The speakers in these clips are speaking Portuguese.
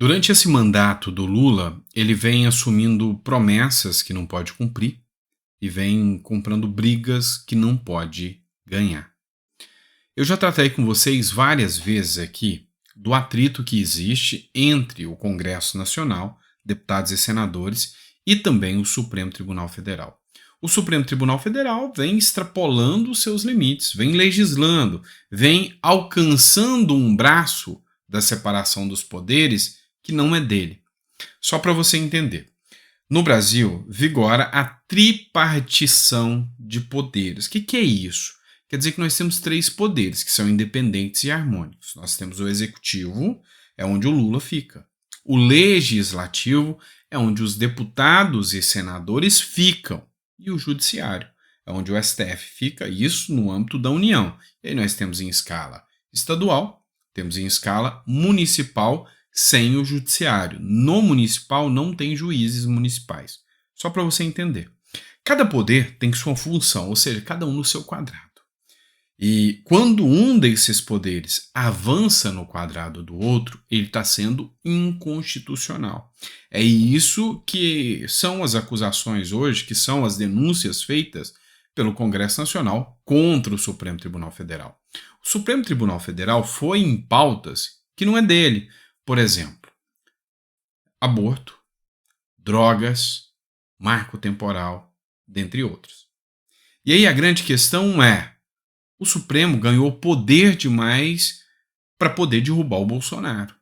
Durante esse mandato do Lula, ele vem assumindo promessas que não pode cumprir e vem comprando brigas que não pode ganhar. Eu já tratei com vocês várias vezes aqui do atrito que existe entre o Congresso Nacional, deputados e senadores, e também o Supremo Tribunal Federal. O Supremo Tribunal Federal vem extrapolando os seus limites, vem legislando, vem alcançando um braço da separação dos poderes que não é dele. Só para você entender. No Brasil, vigora a tripartição de poderes. O que é isso? Quer dizer que nós temos três poderes que são independentes e harmônicos. Nós temos o executivo, é onde o Lula fica. O legislativo é onde os deputados e senadores ficam. E o judiciário é onde o STF fica, isso no âmbito da União. E aí nós temos em escala estadual, temos em escala municipal, sem o judiciário. No municipal não tem juízes municipais. Só para você entender. Cada poder tem sua função, ou seja, cada um no seu quadrado. E quando um desses poderes avança no quadrado do outro, ele está sendo inconstitucional. É isso que são as acusações hoje, que são as denúncias feitas pelo Congresso Nacional contra o Supremo Tribunal Federal. O Supremo Tribunal Federal foi em pautas que não é dele. Por exemplo, aborto, drogas, marco temporal, dentre outros. E aí a grande questão é, o Supremo ganhou poder demais para poder derrubar o Bolsonaro.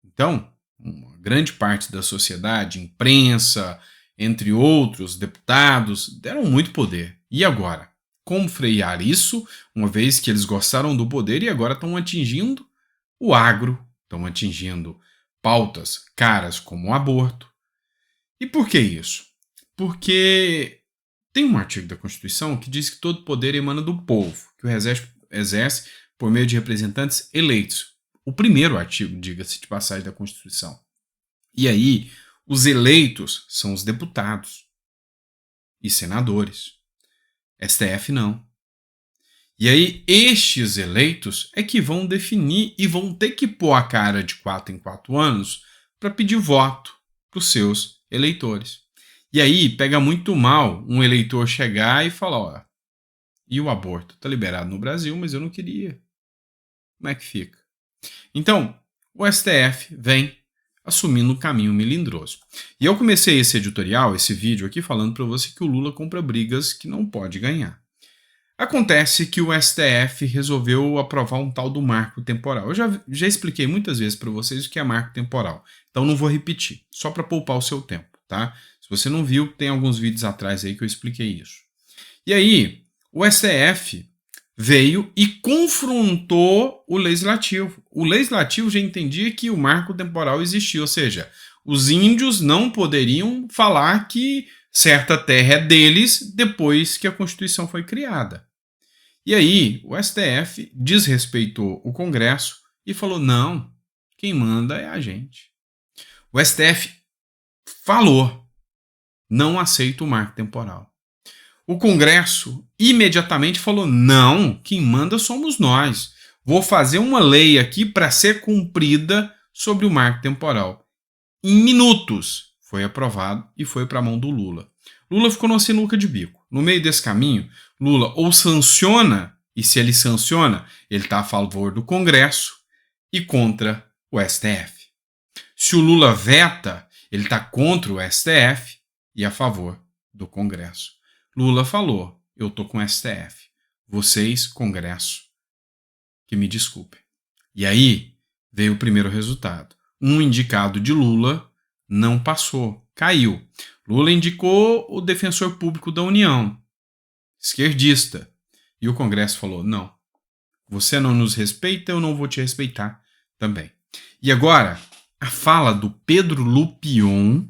Então, uma grande parte da sociedade, imprensa, entre outros, deputados, deram muito poder. E agora? Como frear isso, uma vez que eles gostaram do poder e agora estão atingindo o agro, estão atingindo pautas caras como o aborto. E por que isso? Porque tem um artigo da Constituição que diz que todo poder emana do povo, que o exerce por meio de representantes eleitos. O primeiro artigo, diga-se de passagem, da Constituição. E aí, os eleitos são os deputados e senadores. STF não. E aí, estes eleitos é que vão definir e vão ter que pôr a cara de 4 em 4 anos para pedir voto para os seus eleitores. E aí, pega muito mal um eleitor chegar e falar, ó, e o aborto? Está liberado no Brasil, mas eu não queria. Como é que fica? Então, o STF vem assumindo um caminho melindroso. E eu comecei esse editorial, esse vídeo aqui, falando para você que o Lula compra brigas que não pode ganhar. Acontece que o STF resolveu aprovar um tal do marco temporal. Eu já expliquei muitas vezes para vocês o que é marco temporal, então não vou repetir, só para poupar o seu tempo, tá? Se você não viu, tem alguns vídeos atrás aí que eu expliquei isso. E aí, o STF veio e confrontou o Legislativo. O Legislativo já entendia que o marco temporal existia, ou seja, os índios não poderiam falar que certa terra é deles depois que a Constituição foi criada. E aí, o STF desrespeitou o Congresso e falou, não, quem manda é a gente. O STF falou, não aceita o marco temporal. O Congresso imediatamente falou, não, quem manda somos nós. Vou fazer uma lei aqui para ser cumprida sobre o marco temporal. Em minutos foi aprovado e foi para a mão do Lula. Lula ficou numa sinuca de bico. No meio desse caminho, Lula ou sanciona, e se ele sanciona, ele está a favor do Congresso e contra o STF. Se o Lula veta, ele está contra o STF e a favor do Congresso. Lula falou, eu estou com o STF. Vocês, Congresso, que me desculpem. E aí veio o primeiro resultado. Um indicado de Lula não passou, caiu. Lula indicou o defensor público da União, esquerdista. E o Congresso falou, não, você não nos respeita, eu não vou te respeitar também. E agora, a fala do Pedro Lupion,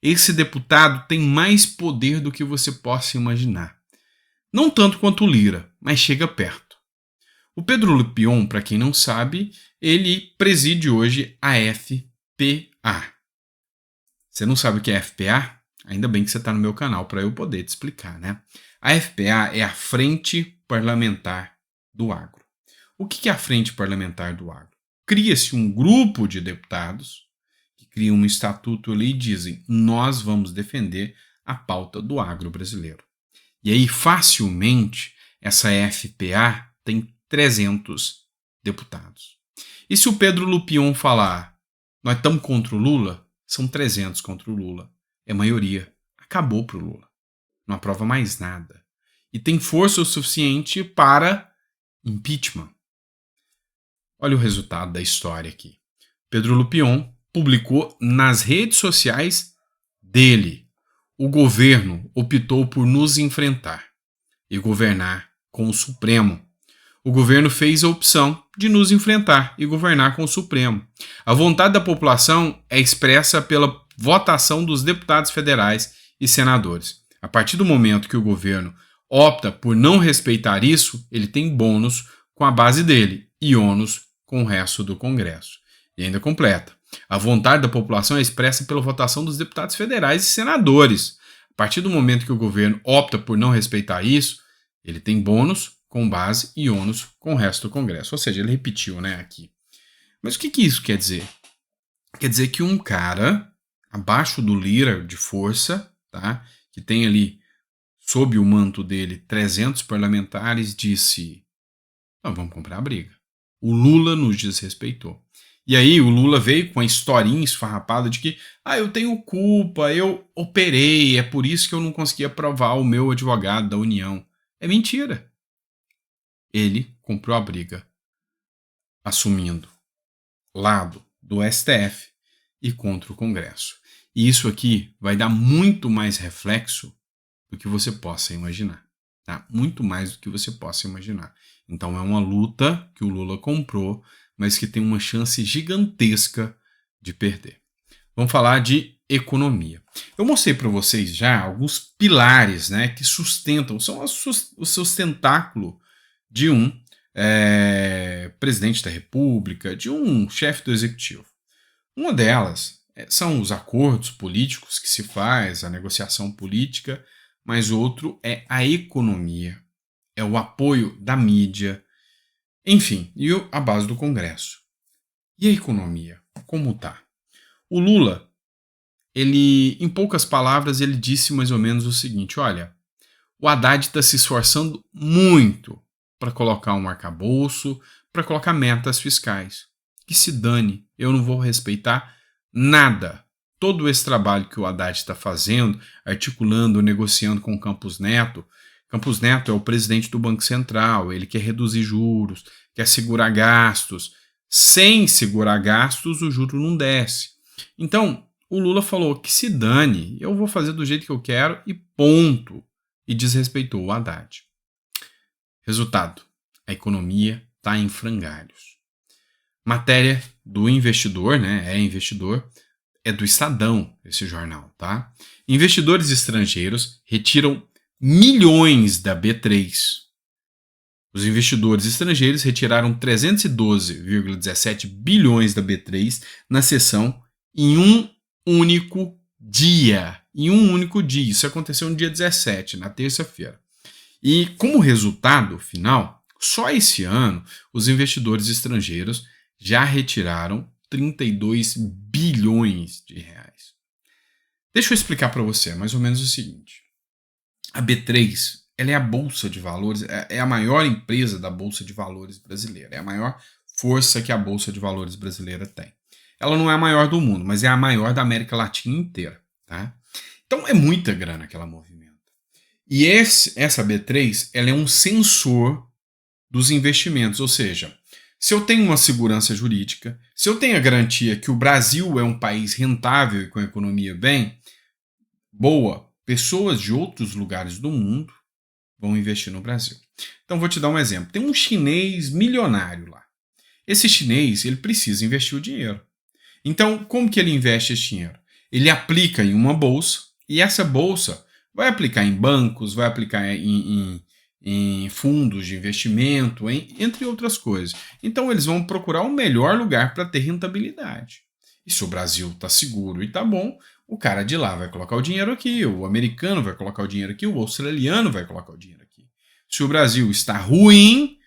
esse deputado tem mais poder do que você possa imaginar. Não tanto quanto o Lira, mas chega perto. O Pedro Lupion, para quem não sabe, ele preside hoje a FPA. Você não sabe o que é FPA? Ainda bem que você está no meu canal para eu poder te explicar, né? A FPA é a Frente Parlamentar do Agro. O que é a Frente Parlamentar do Agro? Cria-se um grupo de deputados que criam um estatuto ali e dizem: nós vamos defender a pauta do agro brasileiro. E aí, facilmente, essa FPA tem 300 deputados. E se o Pedro Lupion falar: nós estamos contra o Lula, são 300 contra o Lula. É maioria. Acabou para o Lula. Não aprova mais nada. E tem força o suficiente para impeachment. Olha o resultado da história aqui. Pedro Lupion publicou nas redes sociais dele: o governo optou por nos enfrentar e governar com o Supremo. O governo fez a opção de nos enfrentar e governar com o Supremo. A vontade da população é expressa pela votação dos deputados federais e senadores. A partir do momento que o governo opta por não respeitar isso, ele tem bônus com a base dele e ônus com o resto do Congresso. E ainda completa: a vontade da população é expressa pela votação dos deputados federais e senadores. A partir do momento que o governo opta por não respeitar isso, ele tem bônus com base e ônus com o resto do Congresso. Ou seja, ele repetiu, né, aqui. Mas o que isso quer dizer? Quer dizer que um cara abaixo do Lira de força, tá, que tem ali sob o manto dele 300 parlamentares, disse: não, vamos comprar a briga. O Lula nos desrespeitou. E aí o Lula veio com a historinha esfarrapada de que eu tenho culpa, eu operei, é por isso que eu não consegui aprovar o meu advogado da União. É mentira. Ele comprou a briga, assumindo lado do STF e contra o Congresso. E isso aqui vai dar muito mais reflexo do que você possa imaginar. Tá? Muito mais do que você possa imaginar. Então é uma luta que o Lula comprou, mas que tem uma chance gigantesca de perder. Vamos falar de economia. Eu mostrei para vocês já alguns pilares, né, que sustentam, são o sustentáculo de um presidente da República, de um chefe do executivo. Uma delas são os acordos políticos que se faz, a negociação política, mas outro é a economia, é o apoio da mídia, enfim, e a base do Congresso. E a economia, como tá? O Lula, ele, em poucas palavras, ele disse mais ou menos o seguinte: olha, o Haddad está se esforçando muito para colocar um arcabouço, para colocar metas fiscais. Que se dane, eu não vou respeitar nada. Todo esse trabalho que o Haddad está fazendo, articulando, negociando com o Campos Neto. Campos Neto é o presidente do Banco Central, ele quer reduzir juros, quer segurar gastos. Sem segurar gastos, o juro não desce. Então, o Lula falou que se dane, eu vou fazer do jeito que eu quero e ponto. E desrespeitou o Haddad. Resultado: a economia está em frangalhos. Matéria do Investidor, né? É Investidor, é do Estadão, esse jornal, tá? Investidores estrangeiros retiram milhões da B3. Os investidores estrangeiros retiraram 312,17 bilhões da B3 na sessão em um único dia. Em um único dia. Isso aconteceu no dia 17, na terça-feira. E como resultado final, só esse ano os investidores estrangeiros já retiraram 32 bilhões de reais. Deixa eu explicar para você mais ou menos o seguinte. A B3, ela é a Bolsa de Valores, é a maior empresa da Bolsa de Valores brasileira, é a maior força que a Bolsa de Valores brasileira tem. Ela não é a maior do mundo, mas é a maior da América Latina inteira. Tá? Então é muita grana que ela movimenta. E essa B3, ela é um sensor dos investimentos, ou seja, se eu tenho uma segurança jurídica, se eu tenho a garantia que o Brasil é um país rentável e com a economia bem boa, pessoas de outros lugares do mundo vão investir no Brasil. Então vou te dar um exemplo. Tem um chinês milionário lá. Esse chinês, ele precisa investir o dinheiro. Então, como que ele investe esse dinheiro? Ele aplica em uma bolsa e essa bolsa vai aplicar em bancos, vai aplicar em fundos de investimento, entre outras coisas. Então eles vão procurar o melhor lugar para ter rentabilidade. E se o Brasil está seguro e está bom, o cara de lá vai colocar o dinheiro aqui, o americano vai colocar o dinheiro aqui, o australiano vai colocar o dinheiro aqui. Se o Brasil está ruim,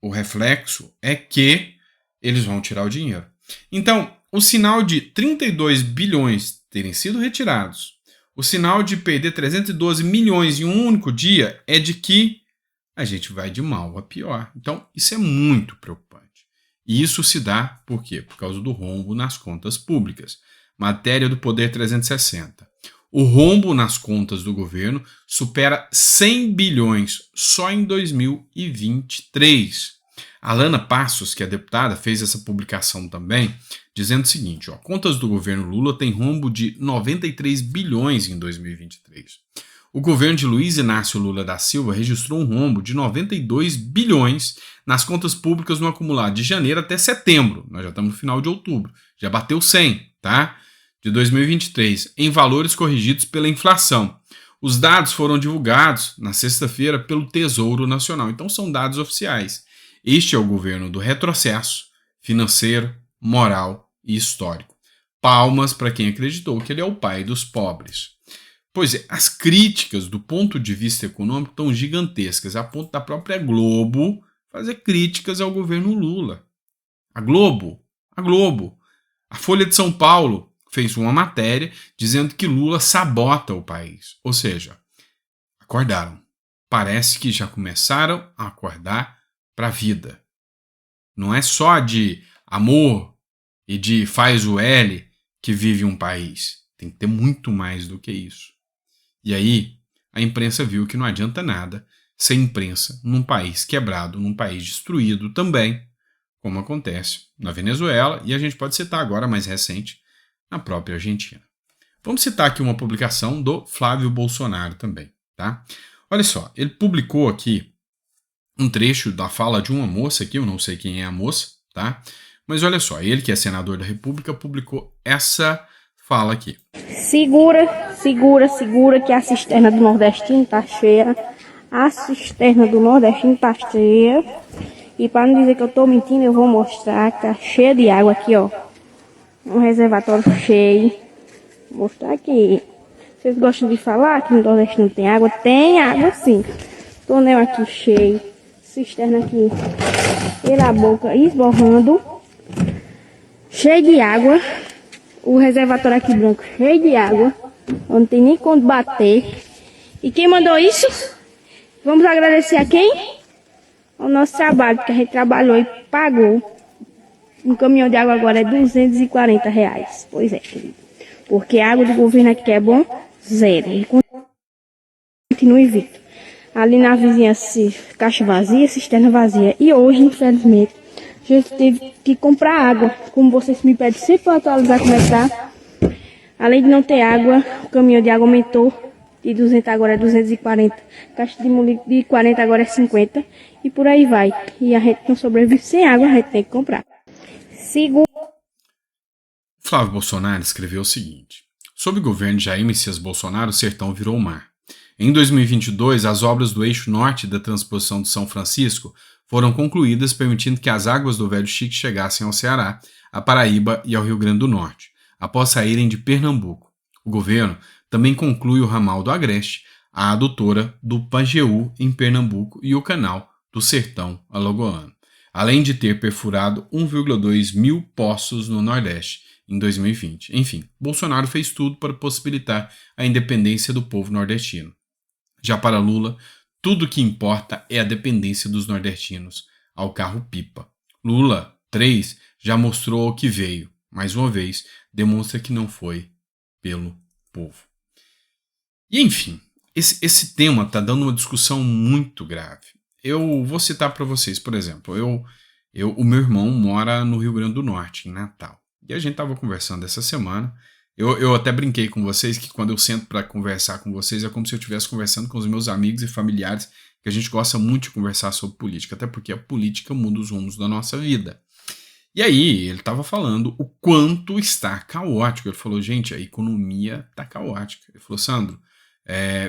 o reflexo é que eles vão tirar o dinheiro. Então, o sinal de 32 bilhões terem sido retirados, o sinal de perder 312 milhões em um único dia é de que a gente vai de mal a pior. Então, isso é muito preocupante. E isso se dá por quê? Por causa do rombo nas contas públicas. Matéria do Poder 360. O rombo nas contas do governo supera 100 bilhões só em 2023. A Lana Passos, que é deputada, fez essa publicação também, dizendo o seguinte: contas do governo Lula têm rombo de 93 bilhões em 2023. O governo de Luiz Inácio Lula da Silva registrou um rombo de 92 bilhões nas contas públicas no acumulado de janeiro até setembro. Nós já estamos no final de outubro. Já bateu 100, tá? De 2023, em valores corrigidos pela inflação. Os dados foram divulgados na sexta-feira pelo Tesouro Nacional. Então são dados oficiais. Este é o governo do retrocesso financeiro, moral e histórico. Palmas para quem acreditou que ele é o pai dos pobres. Pois é, as críticas do ponto de vista econômico estão gigantescas, a ponto da própria Globo fazer críticas ao governo Lula. A Globo, a Folha de São Paulo fez uma matéria dizendo que Lula sabota o país. Ou seja, acordaram. Parece que já começaram a acordar para a vida. Não é só de amor e de faz o L que vive um país. Tem que ter muito mais do que isso. E aí, a imprensa viu que não adianta nada ser imprensa num país quebrado, num país destruído também, como acontece na Venezuela, e a gente pode citar agora, mais recente, na própria Argentina. Vamos citar aqui uma publicação do Flávio Bolsonaro também, tá? Olha só, ele publicou aqui um trecho da fala de uma moça aqui, eu não sei quem é a moça, tá? Mas olha só, ele que é senador da República publicou essa fala aqui. Segura que a cisterna do nordestino tá cheia. A cisterna do nordestino tá cheia. E para não dizer que eu tô mentindo, eu vou mostrar que tá cheia de água aqui, ó. Um reservatório cheio. Vou mostrar aqui. Vocês gostam de falar que no nordestino não tem água? Tem água sim. Tonel aqui cheio. Cisterna aqui pela boca esborrando. Cheio de água. O reservatório aqui branco cheio de água. Não tem nem quando bater. E quem mandou isso? Vamos agradecer a quem? Ao nosso trabalho, porque a gente trabalhou e pagou. Um caminhão de água agora é R$240. Pois é, querido. Porque a água do governo aqui é bom, zero. E continua invicto. Ali na vizinhança, caixa vazia, cisterna vazia. E hoje, infelizmente, a gente teve que comprar água. Como vocês me pedem sempre para atualizar como é que tá. Além de não ter água, o caminhão de água aumentou. De 200 agora é 240. Caixa de molho de 40 agora é 50. E por aí vai. E a gente não sobrevive sem água, a gente tem que comprar. Flávio Bolsonaro escreveu o seguinte: sob o governo de Jair Messias Bolsonaro, o sertão virou mar. Em 2022, as obras do eixo norte da transposição de São Francisco foram concluídas, permitindo que as águas do Velho Chique chegassem ao Ceará, a Paraíba e ao Rio Grande do Norte, após saírem de Pernambuco. O governo também conclui o ramal do Agreste, a adutora do Pajeú em Pernambuco e o canal do Sertão Alagoano, além de ter perfurado 1,2 mil poços no Nordeste em 2020. Enfim, Bolsonaro fez tudo para possibilitar a independência do povo nordestino. Já para Lula, tudo que importa é a dependência dos nordestinos ao carro-pipa. Lula 3 já mostrou o que veio. Mais uma vez, demonstra que não foi pelo povo. E enfim, esse tema está dando uma discussão muito grave. Eu vou citar para vocês, por exemplo, o meu irmão mora no Rio Grande do Norte, em Natal. E a gente estava conversando essa semana. Eu até brinquei com vocês que quando eu sento para conversar com vocês é como se eu estivesse conversando com os meus amigos e familiares, que a gente gosta muito de conversar sobre política, até porque a política muda os rumos da nossa vida. E aí ele estava falando o quanto está caótico. Ele falou, gente, a economia está caótica. Ele falou, Sandro,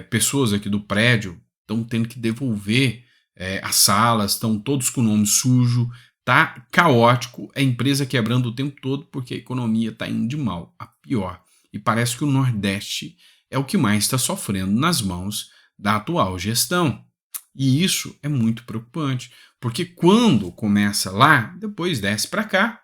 pessoas aqui do prédio estão tendo que devolver as salas, estão todos com o nome sujo, tá caótico, a empresa quebrando o tempo todo porque a economia está indo de mal a pior. E parece que o Nordeste é o que mais está sofrendo nas mãos da atual gestão. E isso é muito preocupante, porque quando começa lá, depois desce para cá,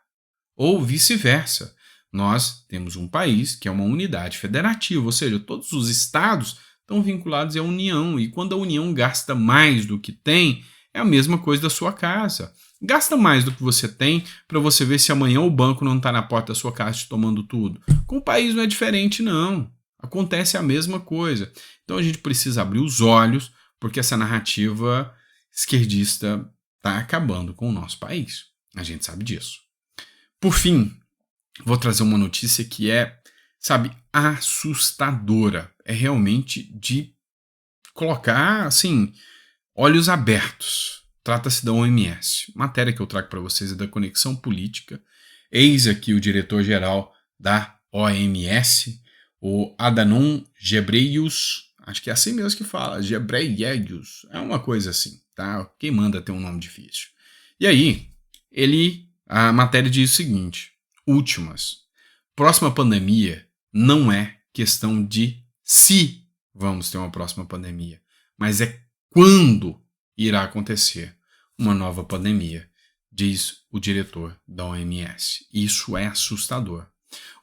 ou vice-versa. Nós temos um país que é uma unidade federativa, ou seja, todos os estados estão vinculados à União, e quando a União gasta mais do que tem, é a mesma coisa da sua casa. Gasta mais do que você tem para você ver se amanhã o banco não está na porta da sua casa te tomando tudo. Com o país não é diferente, não. Acontece a mesma coisa. Então a gente precisa abrir os olhos, porque essa narrativa esquerdista está acabando com o nosso país. A gente sabe disso. Por fim, vou trazer uma notícia que é, assustadora. É realmente de colocar, assim, olhos abertos. Trata-se da OMS. Matéria que eu trago para vocês é da Conexão Política. Eis aqui o diretor-geral da OMS, o Adhanom Ghebreyesus. Acho que é assim mesmo que fala, Ghebreyesus. É uma coisa assim, tá? Quem manda ter um nome difícil. E aí, a matéria diz o seguinte: últimas. Próxima pandemia não é questão de se vamos ter uma próxima pandemia, mas é quando irá acontecer uma nova pandemia, diz o diretor da OMS. Isso é assustador.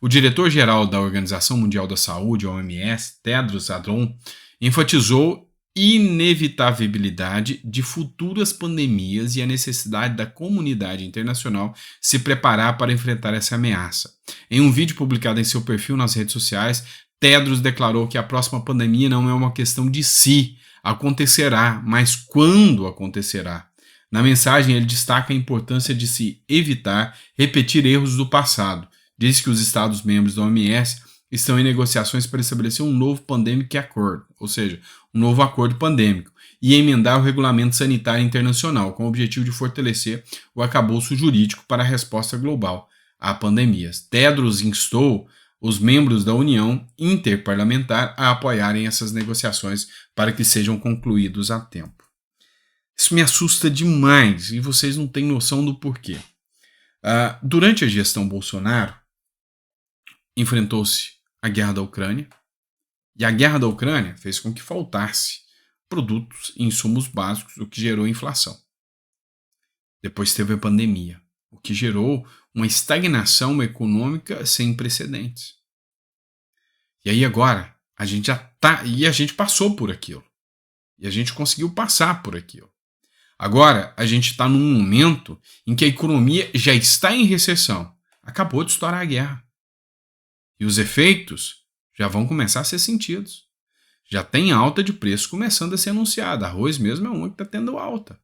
O diretor-geral da Organização Mundial da Saúde, OMS, Tedros Adhanom, enfatizou inevitabilidade de futuras pandemias e a necessidade da comunidade internacional se preparar para enfrentar essa ameaça. Em um vídeo publicado em seu perfil nas redes sociais, Tedros declarou que a próxima pandemia não é uma questão de se acontecerá, mas quando acontecerá. Na mensagem, ele destaca a importância de se evitar repetir erros do passado. Diz que os Estados-membros da OMS estão em negociações para estabelecer um novo Pandemic Accord, ou seja, um novo acordo pandêmico, e emendar o Regulamento Sanitário Internacional, com o objetivo de fortalecer o arcabouço jurídico para a resposta global a pandemias. Tedros instou os membros da União Interparlamentar a apoiarem essas negociações para que sejam concluídos a tempo. Isso me assusta demais e vocês não têm noção do porquê. Durante a gestão Bolsonaro, enfrentou-se a guerra da Ucrânia, e a guerra da Ucrânia fez com que faltasse produtos e insumos básicos, o que gerou inflação. Depois teve a pandemia, o que gerou uma estagnação econômica sem precedentes. E aí agora, a gente passou por aquilo. E a gente conseguiu passar por aquilo. Agora, a gente está num momento em que a economia já está em recessão. Acabou de estourar a guerra. E os efeitos já vão começar a ser sentidos. Já tem alta de preço começando a ser anunciada. Arroz mesmo é uma que está tendo alta.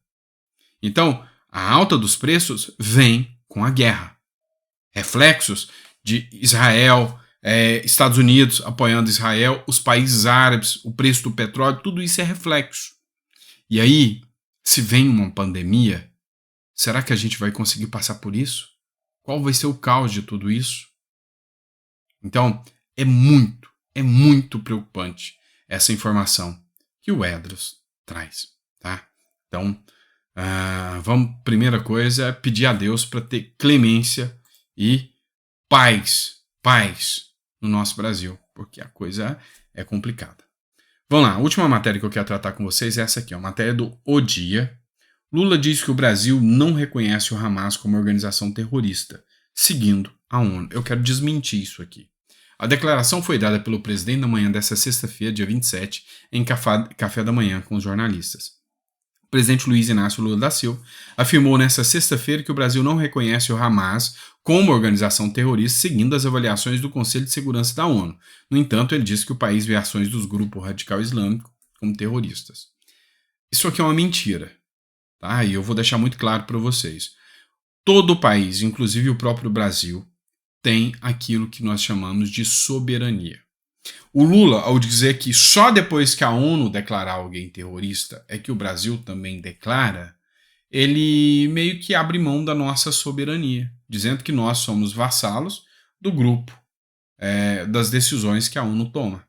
Então, a alta dos preços vem com a guerra. Reflexos de Israel, Estados Unidos apoiando Israel, os países árabes, o preço do petróleo, tudo isso é reflexo. E aí, se vem uma pandemia, será que a gente vai conseguir passar por isso? Qual vai ser o caos de tudo isso? Então, é muito preocupante essa informação que o Edros traz, tá? Então, primeira coisa é pedir a Deus para ter clemência e paz no nosso Brasil, porque a coisa é complicada. Vamos lá, a última matéria que eu quero tratar com vocês é essa aqui, a matéria do O Dia. Lula diz que o Brasil não reconhece o Hamas como organização terrorista, seguindo a ONU. Eu quero desmentir isso aqui. A declaração foi dada pelo presidente na manhã desta sexta-feira, dia 27, em café da manhã com os jornalistas. O presidente Luiz Inácio Lula da Silva afirmou nesta sexta-feira que o Brasil não reconhece o Hamas como organização terrorista, seguindo as avaliações do Conselho de Segurança da ONU. No entanto, ele disse que o país vê ações dos grupos radical islâmico como terroristas. Isso aqui é uma mentira, tá? E eu vou deixar muito claro para vocês. Todo o país, inclusive o próprio Brasil, tem aquilo que nós chamamos de soberania. O Lula, ao dizer que só depois que a ONU declarar alguém terrorista é que o Brasil também declara, ele meio que abre mão da nossa soberania, dizendo que nós somos vassalos do grupo, das decisões que a ONU toma.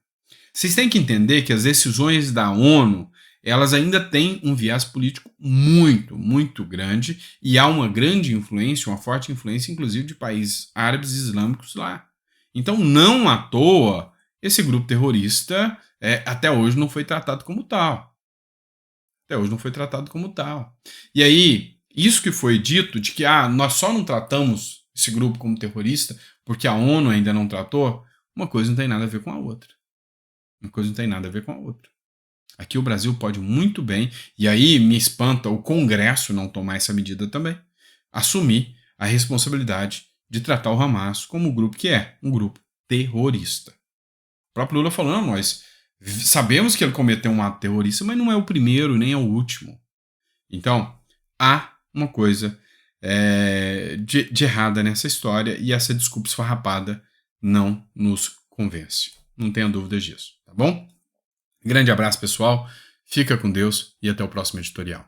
Vocês têm que entender que as decisões da ONU, elas ainda têm um viés político muito grande, e há uma grande influência, uma forte influência, inclusive, de países árabes e islâmicos lá. Então, não à toa, esse grupo terrorista até hoje não foi tratado como tal. E aí, isso que foi dito de que nós só não tratamos esse grupo como terrorista, porque a ONU ainda não tratou, uma coisa não tem nada a ver com a outra. Uma coisa não tem nada a ver com a outra. Aqui o Brasil pode muito bem, e aí me espanta o Congresso não tomar essa medida também, assumir a responsabilidade de tratar o Hamas como o grupo que é, um grupo terrorista. O próprio Lula falou, não, nós sabemos que ele cometeu um ato terrorista, mas não é o primeiro nem é o último. Então, há uma coisa de errada nessa história e essa desculpa esfarrapada não nos convence. Não tenha dúvidas disso, tá bom? Grande abraço, pessoal. Fica com Deus e até o próximo editorial.